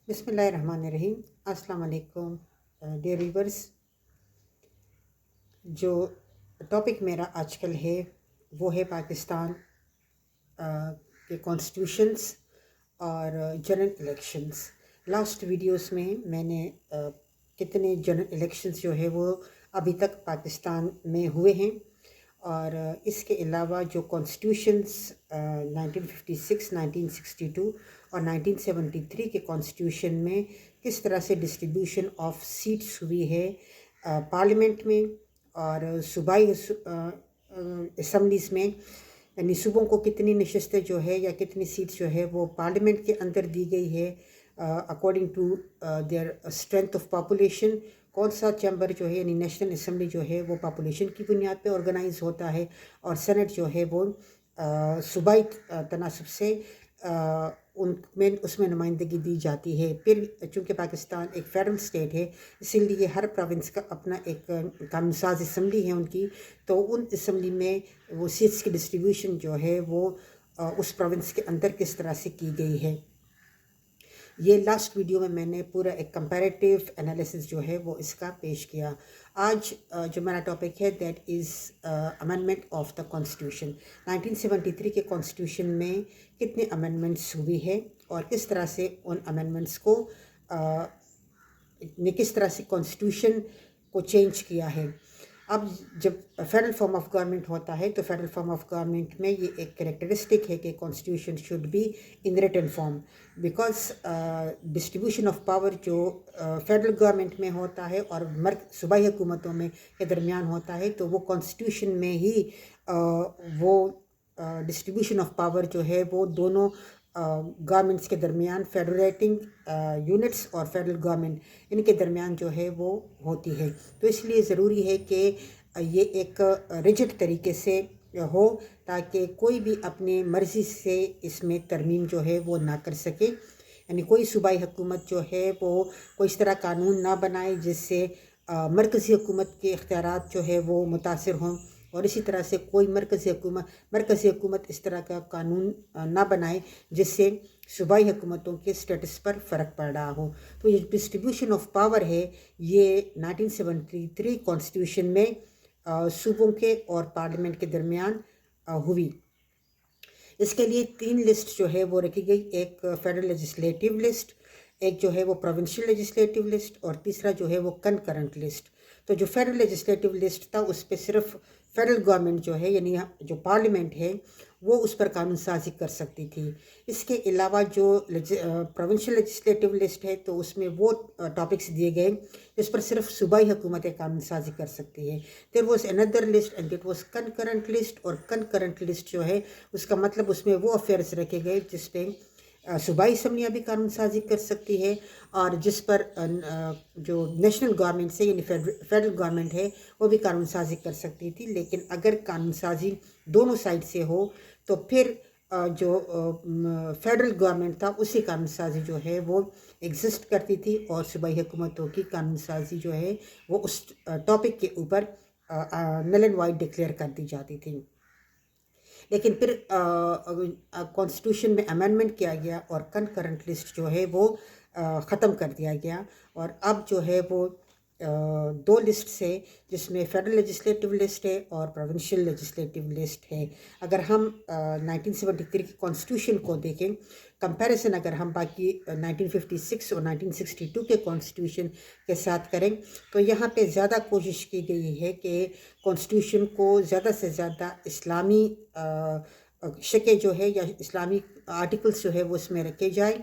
بسم اللہ الرحمن الرحیم۔ السلام علیکم ڈیئر ویورز۔ جو ٹاپک میرا آج کل ہے وہ ہے پاکستان کے کانسٹیٹیوشنس اور جنرل الیکشنز۔ لاسٹ ویڈیوز میں میں نے کتنے جنرل الیکشنز جو ہے وہ ابھی تک پاکستان میں ہوئے ہیں، اور اس کے علاوہ جو کانسٹیٹیوشنز 1956، 1962 اور 1973 کے کانسٹیٹیوشن میں کس طرح سے ڈسٹریبیوشن آف سیٹس ہوئی ہے پارلیمنٹ میں اور صوبائی اسمبلیز میں، یعنی صوبوں کو کتنی نشستیں جو ہے یا کتنی سیٹس جو ہے وہ پارلیمنٹ کے اندر دی گئی ہے according to their strength of population. کون سا چیمبر جو ہے یعنی نیشنل اسمبلی جو ہے وہ پاپولیشن کی بنیاد پہ آرگنائز ہوتا ہے، اور سینٹ جو ہے وہ صوبائی تناسب سے اس میں نمائندگی دی جاتی ہے۔ پھر چونکہ پاکستان ایک فیڈرل اسٹیٹ ہے، اسی لیے ہر پروونس کا اپنا ایک قانون ساز اسمبلی ہے ان کی، تو ان اسمبلی میں وہ سیٹس کی ڈسٹریبیوشن جو ہے وہ اس پروونس کے اندر کس طرح سے کی گئی ہے۔ یہ لاسٹ ویڈیو میں نے پورا ایک کمپیریٹیو انالیسس جو ہے وہ اس کا پیش کیا۔ آج جو میرا ٹاپک ہے that is amendment of the constitution. 1973 کے کانسٹیٹیوشن میں کتنے امینڈمنٹس ہوئی ہے اور کس طرح سے ان امینڈمنٹس کو نے کس طرح سے کانسٹیٹیوشن کو چینج کیا ہے۔ اب جب فیڈرل فارم آف گورنمنٹ ہوتا ہے تو فیڈرل فارم آف گورنمنٹ میں یہ ایک کریکٹرسٹک ہے کہ constitution should be in written form, because distribution of power جو فیڈرل گورنمنٹ میں ہوتا ہے اور صوبائی حکومتوں میں کے درمیان ہوتا ہے، تو وہ کانسٹیٹیوشن میں ہی وہ ڈسٹریبیوشن آف پاور جو ہے وہ دونوں گورنمنٹس کے درمیان، فیڈریٹنگ یونٹس اور فیڈرل گورنمنٹ، ان کے درمیان جو ہے وہ ہوتی ہے۔ تو اس لیے ضروری ہے کہ یہ ایک ریجڈ طریقے سے ہو تاکہ کوئی بھی اپنے مرضی سے اس میں ترمیم جو ہے وہ نہ کر سکے، یعنی کوئی صوبائی حکومت جو ہے وہ کوئی اس طرح قانون نہ بنائے جس سے مرکزی حکومت کے اختیارات جو ہے وہ متاثر ہوں، اور اسی طرح سے کوئی مرکزی حکومت اس طرح کا قانون نہ بنائے جس سے صوبائی حکومتوں کے سٹیٹس پر فرق پڑ رہا ہو۔ تو یہ ڈسٹریبیوشن آف پاور ہے، یہ 1973 کانسٹیٹیوشن میں صوبوں کے اور پارلیمنٹ کے درمیان ہوئی۔ اس کے لیے 3 لسٹ جو ہے وہ رکھی گئی، ایک فیڈرل لیجسلیٹو لسٹ، ایک جو ہے وہ پروونشل لیجسلیٹو لسٹ، اور تیسرا جو ہے وہ کنکرنٹ لسٹ۔ تو جو فیڈرل لیجسلیٹو لسٹ تھا اس پہ صرف فیڈرل گورنمنٹ جو ہے یعنی جو پارلیمنٹ ہے وہ اس پر قانون سازی کر سکتی تھی۔ اس کے علاوہ جو پروونشل لیجسلیٹو لسٹ ہے تو اس میں وہ ٹاپکس دیے گئے جس پر صرف صوبائی حکومتیں قانون سازی کر سکتی ہے۔ There was another list and it was concurrent list, اور کنکرنٹ لسٹ جو ہے اس کا مطلب اس میں وہ افیئرز رکھے گئے جس پہ صوبائی اسمبلیاں بھی قانون سازی کر سکتی ہے، اور جس پر جو نیشنل گورنمنٹ سے یعنی فیڈرل گورنمنٹ ہے وہ بھی قانون سازی کر سکتی تھی۔ لیکن اگر قانون سازی دونوں سائڈ سے ہو تو پھر جو فیڈرل گورنمنٹ تھا اسی قانون سازی جو ہے وہ ایگزسٹ کرتی تھی، اور صوبائی حکومتوں کی قانون سازی جو ہے وہ اس ٹاپک کے اوپر نل اینڈ وائڈ ڈکلیئر کر دی جاتی تھی۔ لیکن پھر کانسٹیٹیوشن میں امینڈمنٹ کیا گیا اور کنکرنٹ لسٹ جو ہے وہ ختم کر دیا گیا، اور اب جو ہے وہ 2 لسٹ ہے جس میں فیڈرل لیجسلیٹو لسٹ ہے اور پروونشل لیجسلیٹو لسٹ ہے۔ اگر ہم 1973 کی کانسٹیٹیوشن کو دیکھیں، کمپیریزن اگر ہم باقی 1956 اور 1962 کے کانسٹیٹیوشن کے ساتھ کریں تو یہاں پہ زیادہ کوشش کی گئی ہے کہ کانسٹیٹیوشن کو زیادہ سے زیادہ اسلامی شکیں جو ہے یا اسلامی آرٹیکلس جو ہے وہ اس میں رکھے جائیں،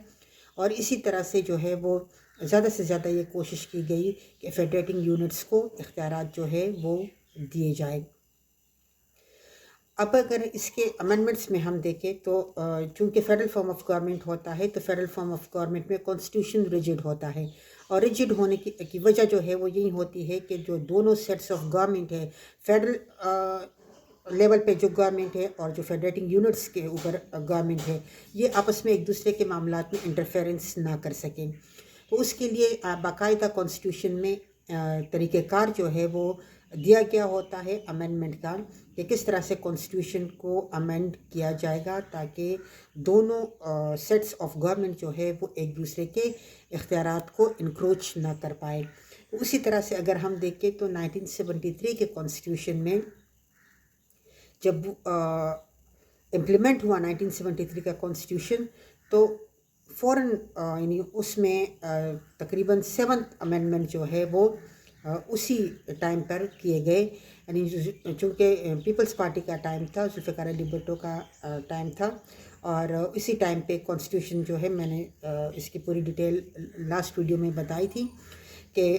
اور اسی طرح سے جو ہے وہ زیادہ سے زیادہ یہ کوشش کی گئی کہ فیڈریٹنگ یونٹس کو اختیارات جو ہے وہ دیے جائیں۔ اب اگر اس کے امینڈمنٹس میں ہم دیکھیں تو چونکہ فیڈرل فارم آف گورنمنٹ ہوتا ہے تو فیڈرل فارم آف گورنمنٹ میں کانسٹیٹیوشن ریجڈ ہوتا ہے، اور ریجڈ ہونے کی وجہ جو ہے وہ یہی ہوتی ہے کہ جو دونوں سیٹس آف گورنمنٹ ہے، فیڈرل لیول پہ جو گورنمنٹ ہے اور جو فیڈریٹنگ یونٹس کے اوپر گورنمنٹ ہے، یہ آپس میں ایک دوسرے کے معاملات میں انٹرفیرنس نہ کر سکیں۔ تو اس کے لیے باقاعدہ کانسٹیٹیوشن میں طریقہ کار جو ہے وہ دیا گیا ہوتا ہے امینڈمنٹ کا کہ کس طرح سے کانسٹیٹیوشن کو امینڈ کیا جائے گا تاکہ دونوں سیٹس آف گورنمنٹ جو ہے وہ ایک دوسرے کے اختیارات کو انکروچ نہ کر پائے. اسی طرح سے اگر ہم دیکھیں تو 1973 کے کانسٹیٹیوشن میں جب امپلیمنٹ ہوا 1973 کا کانسٹیٹیوشن تو فوراً یعنی اس میں تقریباً 7th امینڈمنٹ جو ہے وہ اسی ٹائم پر کیے گئے. یعنی چونکہ پیپلز پارٹی کا ٹائم تھا, ذوالفقار علی بھٹو کا ٹائم تھا, اور اسی ٹائم پہ کانسٹیٹیوشن جو ہے میں نے اس کی پوری ڈیٹیل لاسٹ ویڈیو میں بتائی تھی کہ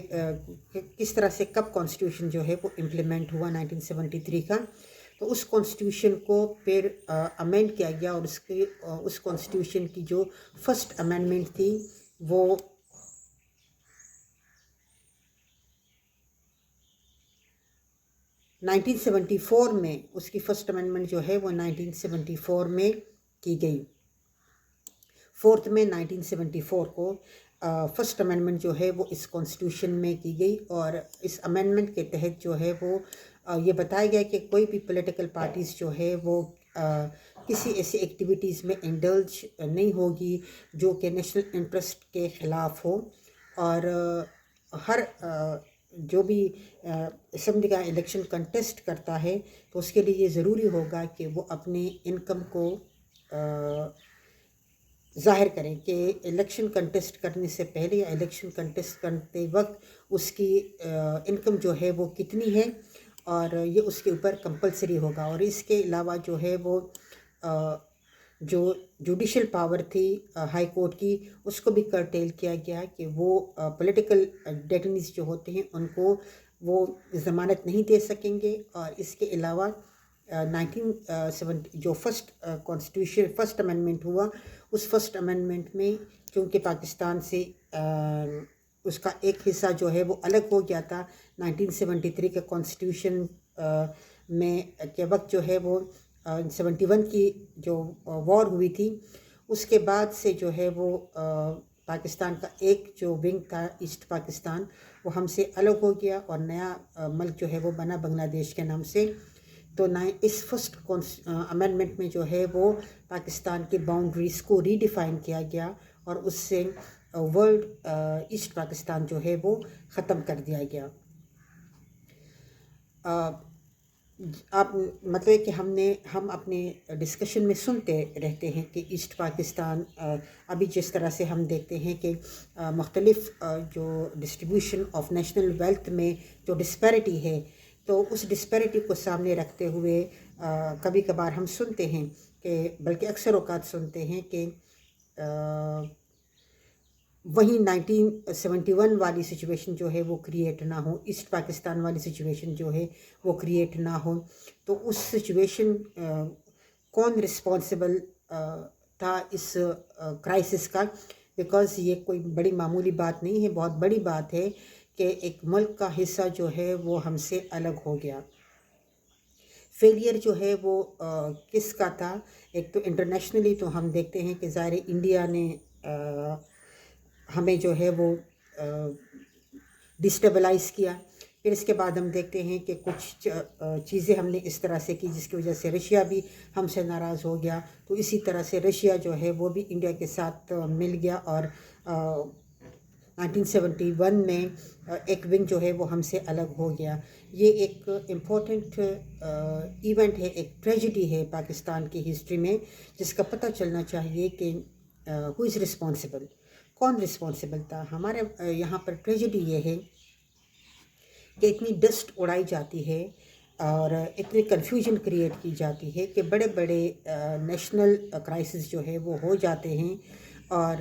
کس طرح سے کب کانسٹیٹیوشن جو ہے وہ امپلیمنٹ ہوا 1973 کا. تو اس کانسٹیٹیوشن کو پھر امینڈ کیا گیا, اور اس کانسٹیٹیوشن کی جو فرسٹ امینڈمنٹ تھی وہ 1974 میں, اس کی فرسٹ امینڈمنٹ جو ہے وہ 1974 میں کی گئی. 4 مئی 1974 کو فرسٹ امینڈمنٹ جو ہے وہ اس کانسٹیٹیوشن میں کی گئی, اور اس امینڈمنٹ کے تحت جو ہے وہ یہ بتایا گیا کہ کوئی بھی پولیٹیکل پارٹیز جو ہے وہ کسی ایسی ایکٹیویٹیز میں انڈلج نہیں ہوگی جو کہ نیشنل انٹرسٹ کے خلاف ہو, اور ہر جو بھی اسمبلی کا الیکشن کنٹیسٹ کرتا ہے تو اس کے لیے یہ ضروری ہوگا کہ وہ اپنے انکم کو ظاہر کریں کہ الیکشن کنٹیسٹ کرنے سے پہلے یا الیکشن کنٹیسٹ کرتے وقت اس کی انکم جو ہے وہ کتنی ہے, اور یہ اس کے اوپر کمپلسری ہوگا. اور اس کے علاوہ جو ہے وہ جو جوڈیشل پاور تھی ہائی کورٹ کی, اس کو بھی کرٹیل کیا گیا کہ وہ پولیٹیکل ڈیٹینیز جو ہوتے ہیں ان کو وہ ضمانت نہیں دے سکیں گے. اور اس کے علاوہ 1970 جو فرسٹ امینڈمنٹ ہوا, اس فرسٹ امینڈمنٹ میں چونکہ پاکستان سے اس کا ایک حصہ جو ہے وہ الگ ہو گیا تھا 1973 کے کانسٹیٹیوشن میں کے وقت جو ہے وہ 71 کی جو وار ہوئی تھی, اس کے بعد سے جو ہے وہ پاکستان کا ایک جو ونگ تھا ایسٹ پاکستان وہ ہم سے الگ ہو گیا, اور نیا ملک جو ہے وہ بنا بنگلہ دیش کے نام سے. تو اس فرسٹ امینڈمنٹ میں جو ہے وہ پاکستان کی باؤنڈریز کو ری ڈیفائن کیا گیا, اور اس سے ورلڈ ایسٹ پاکستان جو ہے وہ ختم کر دیا گیا. آپ مطلب کہ ہم اپنے ڈسکشن میں سنتے رہتے ہیں کہ ایسٹ پاکستان ابھی جس طرح سے ہم دیکھتے ہیں کہ مختلف جو ڈسٹریبیوشن آف نیشنل ویلتھ میں جو ڈسپیرٹی ہے, تو اس ڈسپیرٹی کو سامنے رکھتے ہوئے کبھی کبھار ہم سنتے ہیں کہ بلکہ اکثر اوقات سنتے ہیں کہ وہیں 1971 والی سچویشن جو ہے وہ کریٹ نہ ہو, ایسٹ پاکستان والی سچویشن جو ہے وہ کریٹ نہ ہو. تو اس سچویشن کون رسپانسبل تھا اس کرائسس کا, بیکاز یہ کوئی بڑی معمولی بات نہیں ہے, بہت بڑی بات ہے کہ ایک ملک کا حصہ جو ہے وہ ہم سے الگ ہو گیا. فیلئر جو ہے وہ کس کا تھا؟ ایک تو انٹرنیشنلی تو ہم دیکھتے ہیں کہ ظاہر انڈیا نے ہمیں جو ہے وہ ڈسٹیبلائز کیا. پھر اس کے بعد ہم دیکھتے ہیں کہ کچھ چیزیں ہم نے اس طرح سے کی جس کی وجہ سے رشیا بھی ہم سے ناراض ہو گیا. تو اسی طرح سے رشیا جو ہے وہ بھی انڈیا کے ساتھ مل گیا, اور 1971 میں ایک ونگ جو ہے وہ ہم سے الگ ہو گیا. یہ ایک امپورٹنٹ ایونٹ ہے, ایک ٹریجڈی ہے پاکستان کی ہسٹری میں, جس کا پتہ چلنا چاہیے کہ ہو از رسپانسبل, کون رسپانسبل تھا. ہمارے یہاں پر ٹریجڈی یہ ہے کہ اتنی ڈسٹ اڑائی جاتی ہے اور اتنی کنفیوژن کریٹ کی جاتی ہے کہ بڑے بڑے نیشنل کرائسس جو ہے وہ ہو جاتے ہیں, اور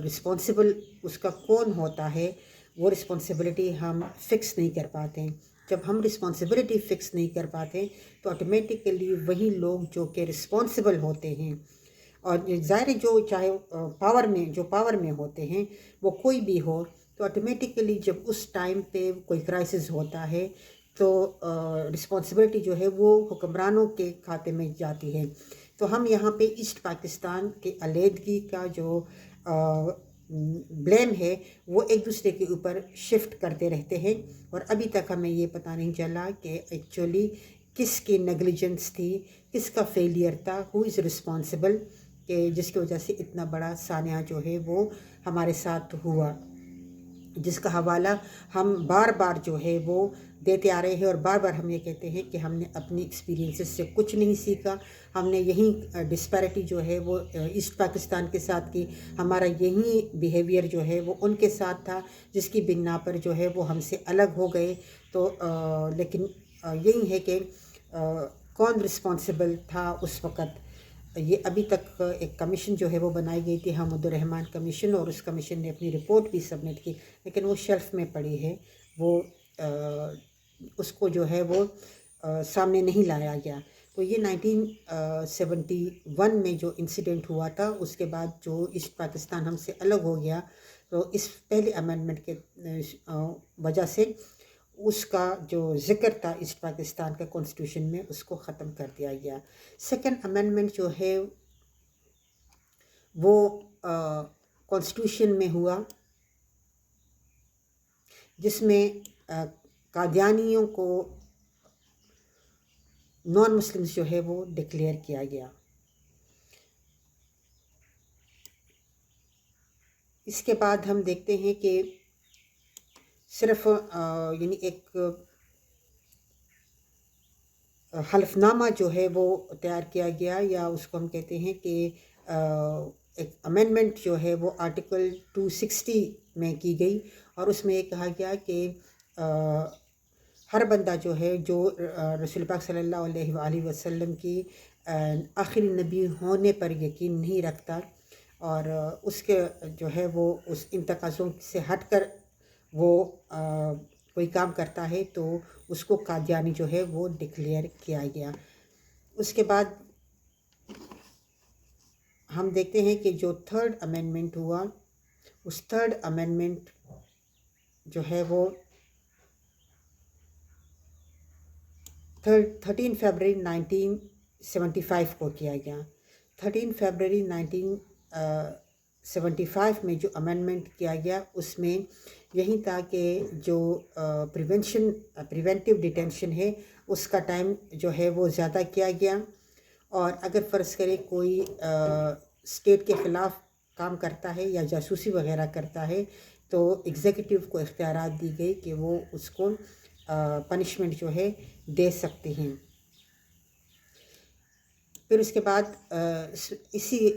رسپانسبل اس کا کون ہوتا ہے وہ رسپانسبلٹی ہم فکس نہیں کر پاتے. جب ہم رسپانسبلٹی فکس نہیں کر پاتے تو آٹومیٹیکلی وہی لوگ جو کہ رسپانسبل ہوتے ہیں, اور ظاہر جو چاہے پاور میں ہوتے ہیں وہ کوئی بھی ہو, تو آٹومیٹیکلی جب اس ٹائم پہ کوئی کرائسس ہوتا ہے تو رسپانسبلٹی جو ہے وہ حکمرانوں کے کھاتے میں جاتی ہے. تو ہم یہاں پہ ایسٹ پاکستان کے علیحدگی کا جو بلیم ہے وہ ایک دوسرے کے اوپر شفٹ کرتے رہتے ہیں، اور ابھی تک ہمیں یہ پتہ نہیں چلا کہ ایکچولی کس کی نیگلیجنس تھی، کس کا فیلئر تھا، ہو از رسپانسبل، کہ جس کی وجہ سے اتنا بڑا سانحہ جو ہے وہ ہمارے ساتھ ہوا، جس کا حوالہ ہم بار بار جو ہے وہ دیتے آ رہے ہیں، اور بار بار ہم یہ کہتے ہیں کہ ہم نے اپنی ایکسپیرینسز سے کچھ نہیں سیکھا، ہم نے یہیں ڈسپیرٹی جو ہے وہ ایسٹ پاکستان کے ساتھ کی، ہمارا یہی بیہیویئر جو ہے وہ ان کے ساتھ تھا، جس کی بنا پر جو ہے وہ ہم سے الگ ہو گئے۔ تو لیکن یہی ہے کہ کون رسپانسبل تھا اس وقت، یہ ابھی تک ایک کمیشن جو ہے وہ بنائی گئی تھی، حمود الرحمن کمیشن، اور اس کمیشن نے اپنی رپورٹ بھی سبمٹ کی، لیکن وہ شیلف میں پڑی ہے، وہ اس کو جو ہے وہ سامنے نہیں لایا گیا۔ تو یہ 1971 میں جو انسیڈنٹ ہوا تھا، اس کے بعد جو ایسٹ پاکستان ہم سے الگ ہو گیا، تو اس پہلے امینڈمنٹ کے وجہ سے اس کا جو ذکر تھا ایسٹ پاکستان کا کانسٹیٹیوشن میں، اس کو ختم کر دیا گیا۔ سیکنڈ امینڈمنٹ جو ہے وہ کانسٹیٹیوشن میں ہوا، جس میں قادیانیوں کو نان مسلمز جو ہے وہ ڈکلیئر کیا گیا۔ اس کے بعد ہم دیکھتے ہیں کہ صرف یعنی ایک حلف نامہ جو ہے وہ تیار کیا گیا، یا اس کو ہم کہتے ہیں کہ ایک امینڈمنٹ جو ہے وہ آرٹیکل 260 میں کی گئی، اور اس میں یہ کہا گیا کہ ہر بندہ جو ہے جو رسول پاک صلی اللہ علیہ وآلہ وسلم کی آخری نبی ہونے پر یقین نہیں رکھتا، اور اس کے جو ہے وہ اس ان تقاضوں سے ہٹ کر وہ کوئی کام کرتا ہے، تو اس کو قادیانی جو ہے وہ ڈکلیئر کیا گیا۔ اس کے بعد ہم دیکھتے ہیں کہ جو تھرڈ امینڈمنٹ ہوا، اس تھرڈ امینڈمنٹ جو ہے وہ 13 فیبرری 1975 کو کیا گیا۔ 13 فیبرری 1975 میں جو امینڈمنٹ کیا گیا، اس میں یہی تھا کہ جو پریونٹیو ڈیٹینشن ہے، اس کا ٹائم جو ہے وہ زیادہ کیا گیا، اور اگر فرض کرے کوئی اسٹیٹ کے خلاف کام کرتا ہے یا جاسوسی وغیرہ کرتا ہے، تو ایگزیکٹو کو اختیارات دی گئی کہ وہ اس کو پنشمنٹ جو ہے دے سکتے ہیں۔ پھر اس کے بعد اسی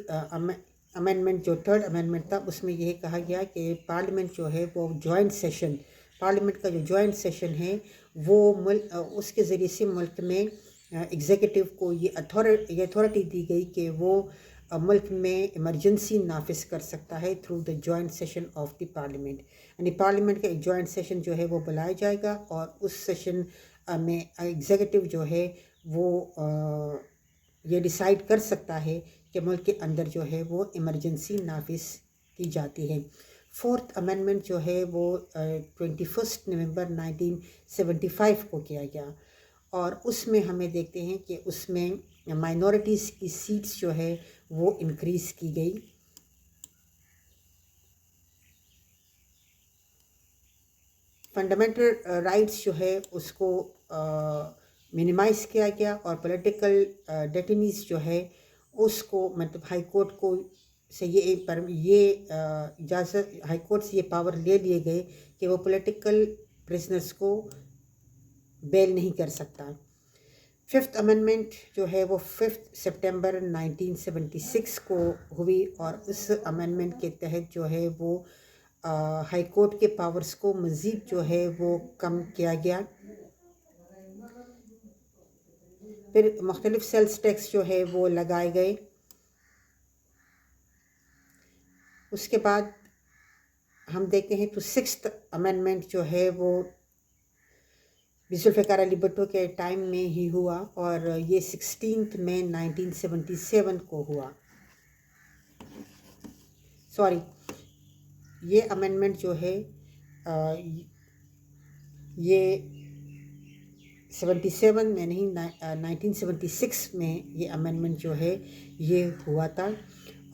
امینڈمنٹ جو تھرڈ امینڈمنٹ تھا، اس میں یہ کہا گیا کہ پارلیمنٹ جو ہے وہ جوائنٹ سیشن، پارلیمنٹ کا جو جوائنٹ سیشن ہے وہ اس کے ذریعے سے ملک میں ایگزیکٹو کو یہ اتھارٹی دی گئی کہ وہ ملک میں ایمرجنسی نافذ کر سکتا ہے through the joint session of the parliament, یعنی پارلیمنٹ کا ایک جوائنٹ سیشن جو ہے وہ بلایا جائے گا، اور اس سیشن میں ایگزیکٹو جو ہے وہ یہ ڈیسائیڈ کر سکتا ہے کہ ملک کے اندر جو ہے وہ ایمرجنسی نافذ کی جاتی ہے۔ فورتھ امینڈمنٹ جو ہے وہ 21 نومبر 1975 کو کیا گیا، اور اس میں ہمیں دیکھتے ہیں کہ اس میں مائنورٹیز کی سیٹس جو ہے وہ انکریز کی گئی۔ فنڈامنٹل رائٹس جو ہے اس کو منیمائز کیا گیا، اور پولیٹیکل ڈیٹینیز جو ہے اس کو مطلب ہائی کورٹ کو سے یہ اجازت، ہائی کورٹ سے یہ پاور لے لیے گئے کہ وہ پولیٹیکل پرزنرز کو بیل نہیں کر سکتا۔ ففتھ امینڈمنٹ جو ہے وہ 5 سپٹمبر 1976 کو ہوئی، اور اس امینڈمنٹ کے تحت جو ہے وہ ہائی کورٹ کے پاورز کو مزید جو ہے وہ کم کیا گیا۔ پھر مختلف سیلز ٹیکس جو ہے وہ لگائے گئے۔ اس کے بعد ہم دیکھتے ہیں تو 6th امینڈمنٹ جو ہے وہ ذوالفقار علی بھٹو کے ٹائم میں ہی ہوا، اور یہ 16 مئی 1977 کو ہوا۔ یہ امینڈمنٹ جو ہے یہ 77 میں نہیں 1976 میں یہ امینڈمنٹ جو ہے یہ ہوا تھا،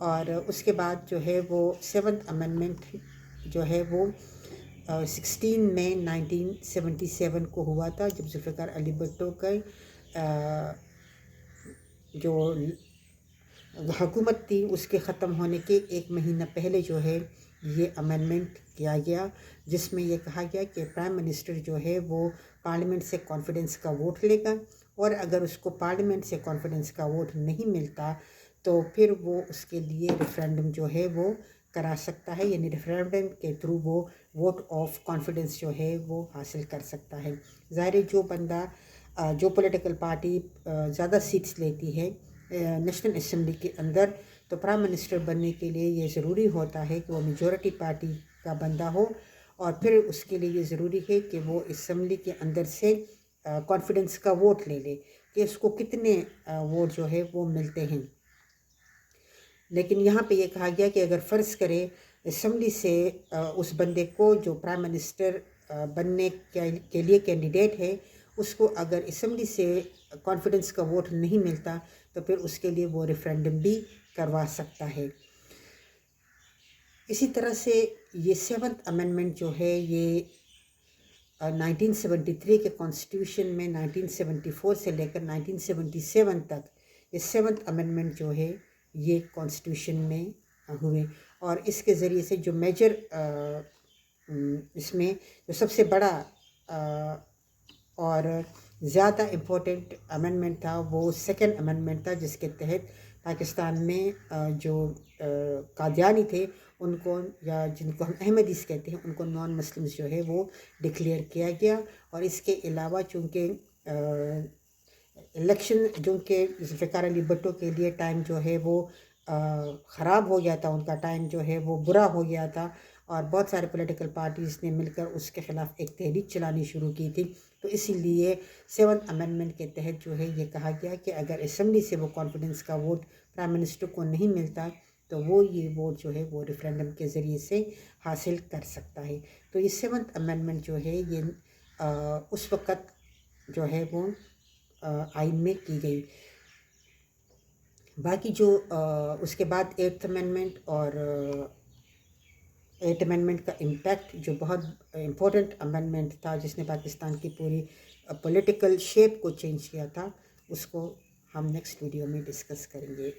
اور اس کے بعد جو ہے وہ 7th امینڈمنٹ جو ہے وہ 16 مئی 1977 کو ہوا تھا، جب ذوالفقار علی بھٹو کا جو حکومت تھی اس کے ختم ہونے کے ایک مہینہ پہلے جو ہے یہ امینڈمنٹ کیا گیا، جس میں یہ کہا گیا کہ پرائم منسٹر جو ہے وہ پارلیمنٹ سے کانفیڈنس کا ووٹ لے گا، اور اگر اس کو پارلیمنٹ سے کانفیڈنس کا ووٹ نہیں ملتا تو پھر وہ اس کے لیے ریفرینڈم جو ہے وہ کرا سکتا ہے، یعنی ریفرینڈم کے تھرو وہ ووٹ آف کانفیڈنس جو ہے وہ حاصل کر سکتا ہے۔ ظاہر ہے جو بندہ جو پولیٹیکل پارٹی زیادہ سیٹس لیتی ہے نیشنل اسمبلی کے اندر، تو پرائم منسٹر بننے کے لیے یہ ضروری ہوتا ہے کہ وہ میجورٹی پارٹی کا بندہ ہو، اور پھر اس کے لیے یہ ضروری ہے کہ وہ اسمبلی کے اندر سے کانفیڈنس کا ووٹ لے لے کہ اس کو کتنے ووٹ جو ہے وہ ملتے ہیں۔ لیکن یہاں پہ یہ کہا گیا کہ اگر فرض کرے اسمبلی سے اس بندے کو جو پرائم منسٹر بننے کے لیے کینڈیڈیٹ ہے، اس کو اگر اسمبلی سے کانفیڈنس کا ووٹ نہیں ملتا تو پھر اس کے لیے وہ ریفرینڈم بھی کروا سکتا ہے۔ اسی طرح سے یہ 7th امینڈمنٹ جو ہے یہ 1973 کے کانسٹیٹیوشن میں 1974 سے لے کر 1977 تک یہ 7th امینڈمنٹ جو ہے یہ کانسٹیٹیوشن میں ہوئے، اور اس کے ذریعے سے جو میجر اس میں جو سب سے بڑا اور زیادہ امپورٹنٹ امینڈمنٹ تھا وہ 2nd امینڈمنٹ تھا، جس کے تحت پاکستان میں جو قادیانی تھے ان کو، یا جن کو ہم احمدیز کہتے ہیں، ان کو نان مسلمز جو ہے وہ ڈکلیئر کیا گیا۔ اور اس کے علاوہ چونکہ الیکشن جو کہ ذوالفقار علی بھٹو کے لیے ٹائم جو ہے وہ خراب ہو گیا تھا، ان کا ٹائم جو ہے وہ برا ہو گیا تھا، اور بہت سارے پولیٹیکل پارٹیز نے مل کر اس کے خلاف ایک تحریک چلانی شروع کی تھی، تو اسی لیے 7th امینڈمنٹ کے تحت جو ہے یہ کہا گیا کہ اگر اسمبلی سے وہ کانفیڈنس کا ووٹ پرائم منسٹر کو نہیں ملتا تو وہ یہ ووٹ جو ہے وہ ریفرینڈم کے ذریعے سے حاصل کر سکتا ہے۔ تو یہ 7th امینڈمنٹ جو ہے یہ اس وقت جو ہے وہ آئین میں کی گئی۔ باقی جو اس کے بعد 8th امینڈمنٹ اور 8th امینڈمنٹ کا امپیکٹ جو بہت امپورٹنٹ امینڈمنٹ تھا، جس نے پاکستان کی پوری پولیٹیکل شیپ کو چینج کیا تھا، اس کو ہم نیکسٹ ویڈیو میں ڈسکس کریں گے۔